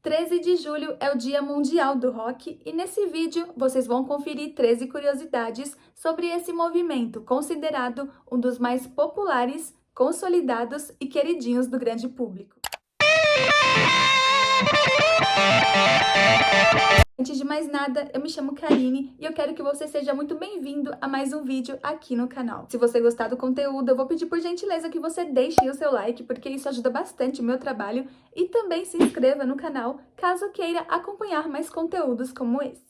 13 de julho é o Dia Mundial do Rock e nesse vídeo vocês vão conferir 13 curiosidades sobre esse movimento, considerado um dos mais populares, consolidados e queridinhos do grande público. Antes de mais nada, eu me chamo Karine e eu quero que você seja muito bem-vindo a mais um vídeo aqui no canal. Se você gostar do conteúdo, eu vou pedir por gentileza que você deixe o seu like, porque isso ajuda bastante o meu trabalho, e também se inscreva no canal caso queira acompanhar mais conteúdos como esse.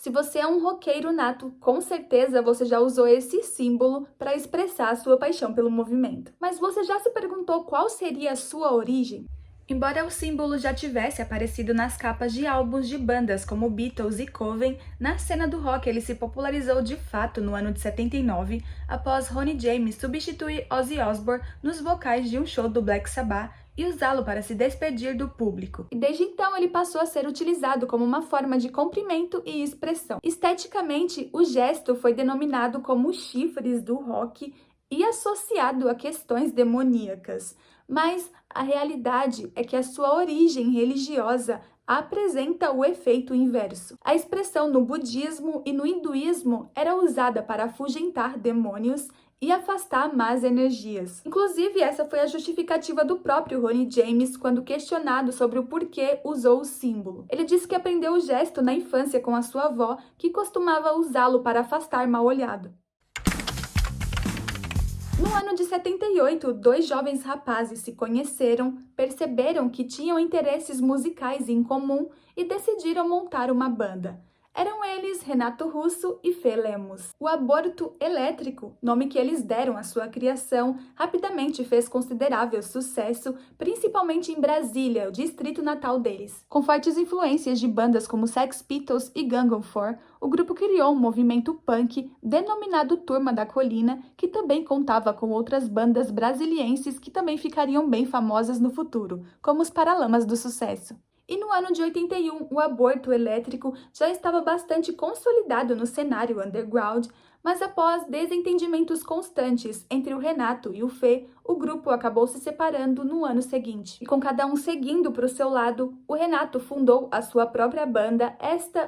Se você é um roqueiro nato, com certeza você já usou esse símbolo para expressar a sua paixão pelo movimento. Mas você já se perguntou qual seria a sua origem? Embora o símbolo já tivesse aparecido nas capas de álbuns de bandas como Beatles e Coven, na cena do rock ele se popularizou de fato no ano de 79, após Ronnie James substituir Ozzy Osbourne nos vocais de um show do Black Sabbath e usá-lo para se despedir do público. E desde então ele passou a ser utilizado como uma forma de cumprimento e expressão. Esteticamente, o gesto foi denominado como chifres do rock e associado a questões demoníacas. Mas a realidade é que a sua origem religiosa apresenta o efeito inverso. A expressão no budismo e no hinduísmo era usada para afugentar demônios e afastar más energias. Inclusive, essa foi a justificativa do próprio Ronnie James quando questionado sobre o porquê usou o símbolo. Ele disse que aprendeu o gesto na infância com a sua avó, que costumava usá-lo para afastar mal-olhado. No ano de 78, dois jovens rapazes se conheceram, perceberam que tinham interesses musicais em comum e decidiram montar uma banda. Eram eles Renato Russo e Fê Lemos. O aborto elétrico, nome que eles deram à sua criação, rapidamente fez considerável sucesso, principalmente em Brasília, o distrito natal deles. Com fortes influências de bandas como Sex Pistols e Gangnam Style, o grupo criou um movimento punk denominado Turma da Colina, que também contava com outras bandas brasilienses que também ficariam bem famosas no futuro, como os Paralamas do Sucesso. E no ano de 81, o aborto elétrico já estava bastante consolidado no cenário underground, mas após desentendimentos constantes entre o Renato e o Fê, o grupo acabou se separando no ano seguinte. E com cada um seguindo para o seu lado, o Renato fundou a sua própria banda,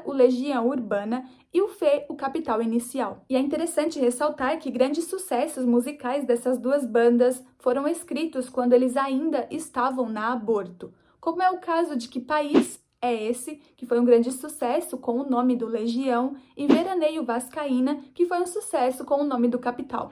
o Legião Urbana, e o Fê, o Capital Inicial. E é interessante ressaltar que grandes sucessos musicais dessas duas bandas foram escritos quando eles ainda estavam na aborto. Como é o caso de Que País é Esse?, que foi um grande sucesso com o nome do Legião, e Veraneio Vascaína, que foi um sucesso com o nome do Capital.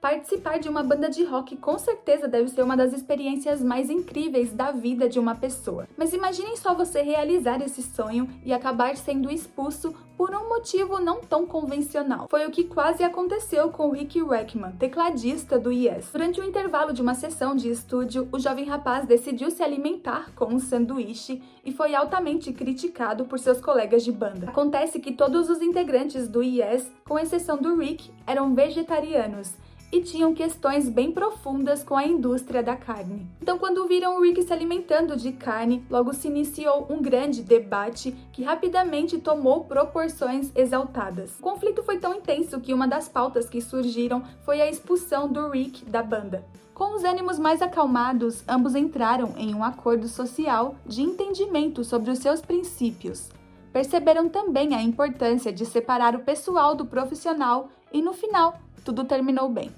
Participar de uma banda de rock com certeza deve ser uma das experiências mais incríveis da vida de uma pessoa. Mas imaginem só você realizar esse sonho e acabar sendo expulso por um motivo não tão convencional. Foi o que quase aconteceu com o Rick Wakeman, tecladista do Yes. Durante o intervalo de uma sessão de estúdio, o jovem rapaz decidiu se alimentar com um sanduíche e foi altamente criticado por seus colegas de banda. Acontece que todos os integrantes do Yes, com exceção do Rick, eram vegetarianos e tinham questões bem profundas com a indústria da carne. Então, quando viram o Rick se alimentando de carne, logo se iniciou um grande debate que rapidamente tomou proporções exaltadas. O conflito foi tão intenso que uma das pautas que surgiram foi a expulsão do Rick da banda. Com os ânimos mais acalmados, ambos entraram em um acordo social de entendimento sobre os seus princípios. Perceberam também a importância de separar o pessoal do profissional e, no final, tudo terminou bem.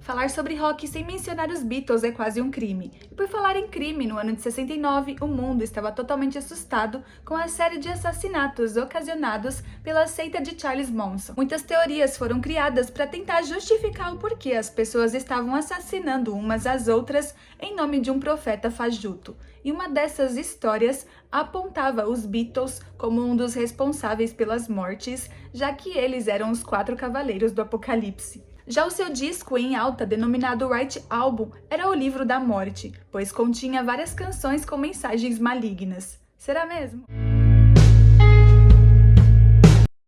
Falar sobre rock sem mencionar os Beatles é quase um crime. E por falar em crime, no ano de 69, o mundo estava totalmente assustado com a série de assassinatos ocasionados pela seita de Charles Manson. Muitas teorias foram criadas para tentar justificar o porquê as pessoas estavam assassinando umas às outras em nome de um profeta fajuto. E uma dessas histórias apontava os Beatles como um dos responsáveis pelas mortes, já que eles eram os 4 cavaleiros do Apocalipse. Já o seu disco em alta, denominado White Album, era o livro da morte, pois continha várias canções com mensagens malignas. Será mesmo?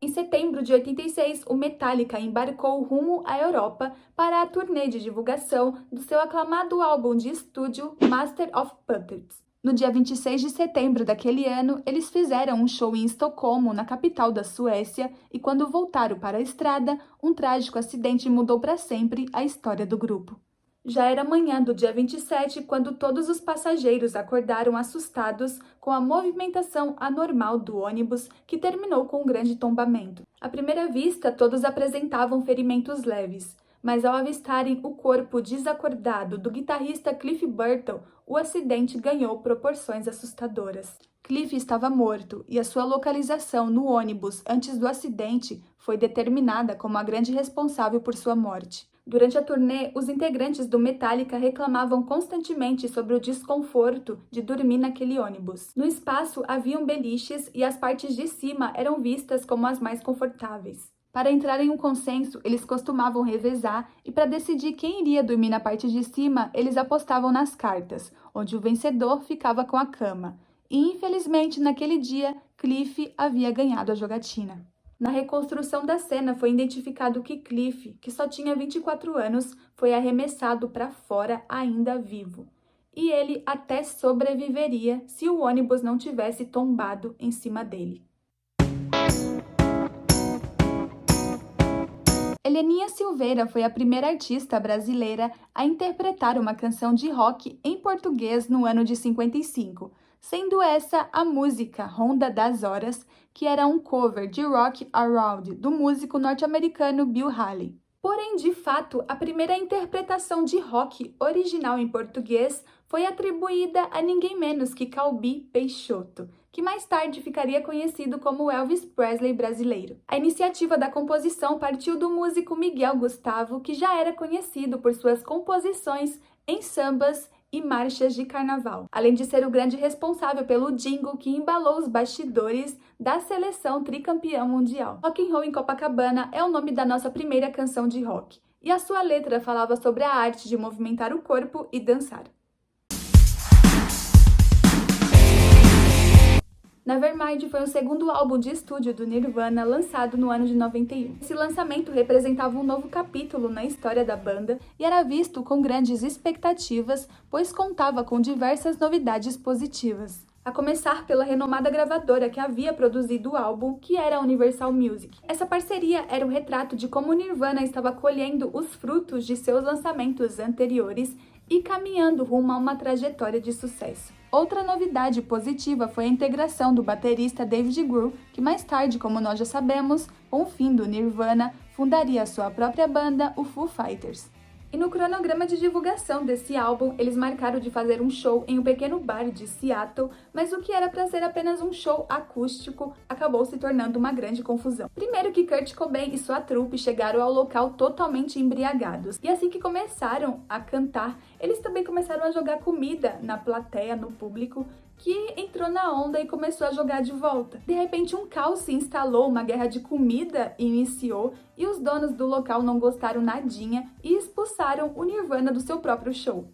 Em setembro de 86, o Metallica embarcou rumo à Europa para a turnê de divulgação do seu aclamado álbum de estúdio Master of Puppets. No dia 26 de setembro daquele ano, eles fizeram um show em Estocolmo, na capital da Suécia, e quando voltaram para a estrada, um trágico acidente mudou para sempre a história do grupo. Já era manhã do dia 27 quando todos os passageiros acordaram assustados com a movimentação anormal do ônibus, que terminou com um grande tombamento. À primeira vista, todos apresentavam ferimentos leves, mas ao avistarem o corpo desacordado do guitarrista Cliff Burton, o acidente ganhou proporções assustadoras. Cliff estava morto e a sua localização no ônibus antes do acidente foi determinada como a grande responsável por sua morte. Durante a turnê, os integrantes do Metallica reclamavam constantemente sobre o desconforto de dormir naquele ônibus. No espaço haviam beliches e as partes de cima eram vistas como as mais confortáveis. Para entrar em um consenso, eles costumavam revezar e para decidir quem iria dormir na parte de cima, eles apostavam nas cartas, onde o vencedor ficava com a cama. E infelizmente, naquele dia, Cliff havia ganhado a jogatina. Na reconstrução da cena, foi identificado que Cliff, que só tinha 24 anos, foi arremessado para fora ainda vivo. E ele até sobreviveria se o ônibus não tivesse tombado em cima dele. Heleninha Silveira foi a primeira artista brasileira a interpretar uma canção de rock em português no ano de 55, sendo essa a música Ronda das Horas, que era um cover de Rock Around do músico norte-americano Bill Haley. Porém, de fato, a primeira interpretação de rock original em português foi atribuída a ninguém menos que Calbi Peixoto, que mais tarde ficaria conhecido como Elvis Presley brasileiro. A iniciativa da composição partiu do músico Miguel Gustavo, que já era conhecido por suas composições em sambas e marchas de carnaval, além de ser o grande responsável pelo jingle que embalou os bastidores da seleção tricampeã mundial. Rock and Roll em Copacabana é o nome da nossa primeira canção de rock, e a sua letra falava sobre a arte de movimentar o corpo e dançar. Nevermind foi o segundo álbum de estúdio do Nirvana, lançado no ano de 91. Esse lançamento representava um novo capítulo na história da banda e era visto com grandes expectativas, pois contava com diversas novidades positivas. A começar pela renomada gravadora que havia produzido o álbum, que era a Universal Music. Essa parceria era um retrato de como o Nirvana estava colhendo os frutos de seus lançamentos anteriores e caminhando rumo a uma trajetória de sucesso. Outra novidade positiva foi a integração do baterista David Grohl, que mais tarde, como nós já sabemos, com o fim do Nirvana, fundaria sua própria banda, o Foo Fighters. E no cronograma de divulgação desse álbum, eles marcaram de fazer um show em um pequeno bar de Seattle, mas o que era para ser apenas um show acústico acabou se tornando uma grande confusão. Primeiro que Kurt Cobain e sua trupe chegaram ao local totalmente embriagados, e assim que começaram a cantar, eles também começaram a jogar comida na plateia, no público, que entrou na onda e começou a jogar de volta. De repente, um caos se instalou, uma guerra de comida iniciou e os donos do local não gostaram nadinha e expulsaram o Nirvana do seu próprio show.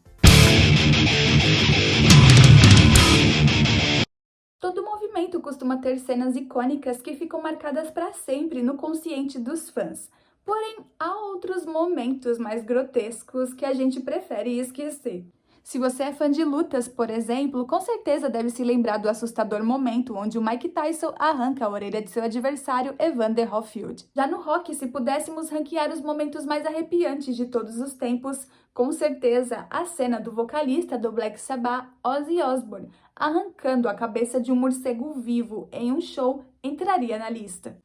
Todo movimento costuma ter cenas icônicas que ficam marcadas para sempre no consciente dos fãs. Porém, há outros momentos mais grotescos que a gente prefere esquecer. Se você é fã de lutas, por exemplo, com certeza deve se lembrar do assustador momento onde o Mike Tyson arranca a orelha de seu adversário Evander Holyfield. Já no rock, se pudéssemos ranquear os momentos mais arrepiantes de todos os tempos, com certeza a cena do vocalista do Black Sabbath, Ozzy Osbourne, arrancando a cabeça de um morcego vivo em um show entraria na lista.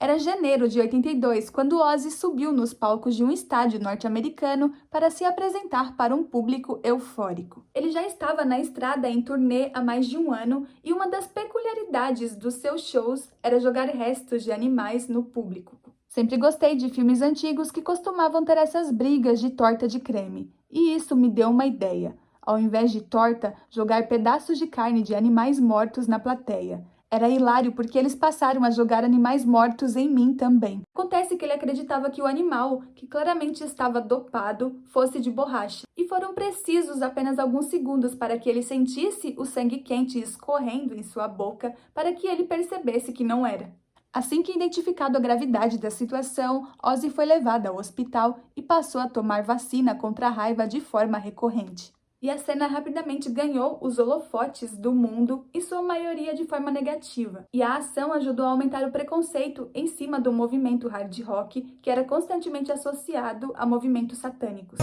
Era janeiro de 82, quando Ozzy subiu nos palcos de um estádio norte-americano para se apresentar para um público eufórico. Ele já estava na estrada em turnê há mais de um ano e uma das peculiaridades dos seus shows era jogar restos de animais no público. Sempre gostei de filmes antigos que costumavam ter essas brigas de torta de creme, e isso me deu uma ideia. Ao invés de torta, jogar pedaços de carne de animais mortos na plateia. Era hilário porque eles passaram a jogar animais mortos em mim também. Acontece que ele acreditava que o animal, que claramente estava dopado, fosse de borracha. E foram precisos apenas alguns segundos para que ele sentisse o sangue quente escorrendo em sua boca para que ele percebesse que não era. Assim que identificado a gravidade da situação, Ozzy foi levado ao hospital e passou a tomar vacina contra a raiva de forma recorrente. E a cena rapidamente ganhou os holofotes do mundo, em sua maioria de forma negativa. E a ação ajudou a aumentar o preconceito em cima do movimento hard rock, que era constantemente associado a movimentos satânicos.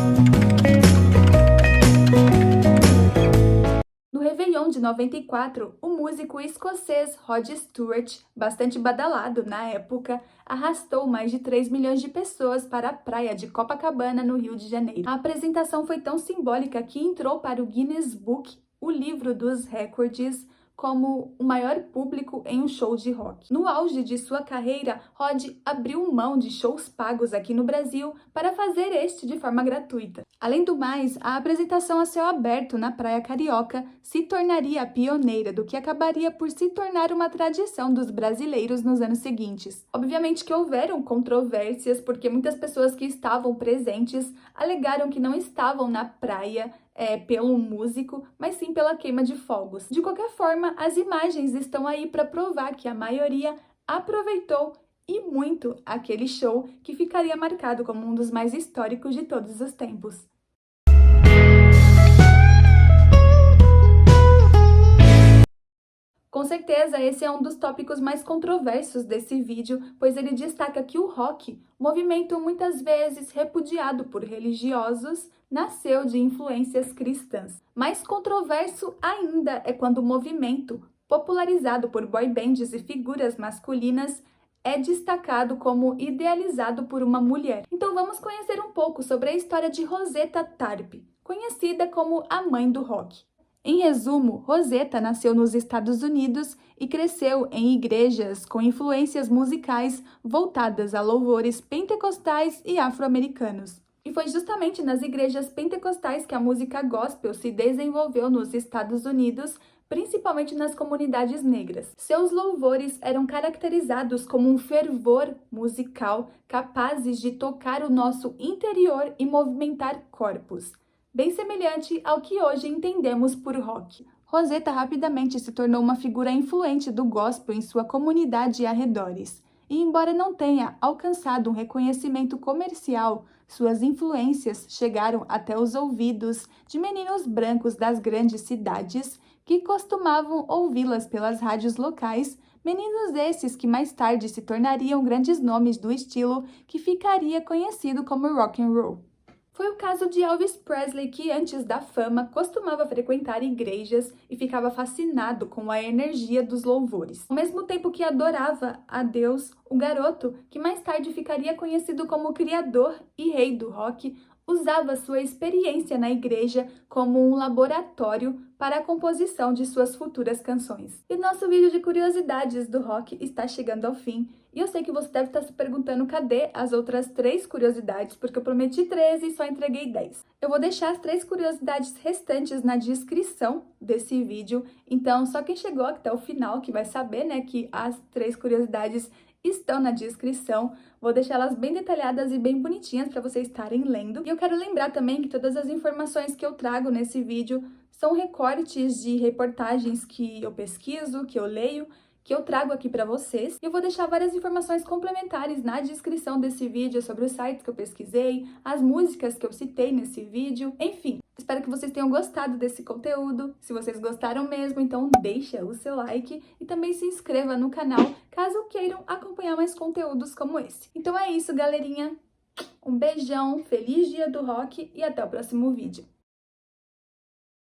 No Réveillon de 94, o músico escocês Rod Stewart, bastante badalado na época, arrastou mais de 3 milhões de pessoas para a praia de Copacabana, no Rio de Janeiro. A apresentação foi tão simbólica que entrou para o Guinness Book, o livro dos recordes, como o maior público em um show de rock. No auge de sua carreira, Rod abriu mão de shows pagos aqui no Brasil para fazer este de forma gratuita. Além do mais, a apresentação a céu aberto na Praia Carioca se tornaria a pioneira do que acabaria por se tornar uma tradição dos brasileiros nos anos seguintes. Obviamente que houveram controvérsias, porque muitas pessoas que estavam presentes alegaram que não estavam na praia pelo músico, mas sim pela queima de fogos. De qualquer forma, as imagens estão aí para provar que a maioria aproveitou e muito aquele show que ficaria marcado como um dos mais históricos de todos os tempos. Com certeza, esse é um dos tópicos mais controversos desse vídeo, pois ele destaca que o rock, movimento muitas vezes repudiado por religiosos, nasceu de influências cristãs. Mais controverso ainda é quando o movimento, popularizado por boy bands e figuras masculinas, é destacado como idealizado por uma mulher. Então vamos conhecer um pouco sobre a história de Rosetta Tharpe, conhecida como a mãe do rock. Em resumo, Rosetta nasceu nos Estados Unidos e cresceu em igrejas com influências musicais voltadas a louvores pentecostais e afro-americanos. E foi justamente nas igrejas pentecostais que a música gospel se desenvolveu nos Estados Unidos, principalmente nas comunidades negras. Seus louvores eram caracterizados como um fervor musical capazes de tocar o nosso interior e movimentar corpos, bem semelhante ao que hoje entendemos por rock. Rosetta rapidamente se tornou uma figura influente do gospel em sua comunidade e arredores. E embora não tenha alcançado um reconhecimento comercial, suas influências chegaram até os ouvidos de meninos brancos das grandes cidades que costumavam ouvi-las pelas rádios locais, meninos esses que mais tarde se tornariam grandes nomes do estilo que ficaria conhecido como rock and roll. Foi o caso de Elvis Presley, que antes da fama costumava frequentar igrejas e ficava fascinado com a energia dos louvores. Ao mesmo tempo que adorava a Deus, o garoto, que mais tarde ficaria conhecido como criador e rei do rock, usava sua experiência na igreja como um laboratório para a composição de suas futuras canções. E nosso vídeo de curiosidades do rock está chegando ao fim. E eu sei que você deve estar se perguntando cadê as outras 3 curiosidades, porque eu prometi 13 e só entreguei 10. Eu vou deixar as 3 curiosidades restantes na descrição desse vídeo, então só quem chegou até o final que vai saber, né, que as 3 curiosidades estão na descrição. Vou deixar elas bem detalhadas e bem bonitinhas para vocês estarem lendo. E eu quero lembrar também que todas as informações que eu trago nesse vídeo são recortes de reportagens que eu pesquiso, que eu leio, que eu trago aqui para vocês. E eu vou deixar várias informações complementares na descrição desse vídeo sobre os sites que eu pesquisei, as músicas que eu citei nesse vídeo, enfim. Espero que vocês tenham gostado desse conteúdo. Se vocês gostaram mesmo, então deixa o seu like e também se inscreva no canal caso queiram acompanhar mais conteúdos como esse. Então é isso, galerinha. Um beijão, feliz dia do rock e até o próximo vídeo.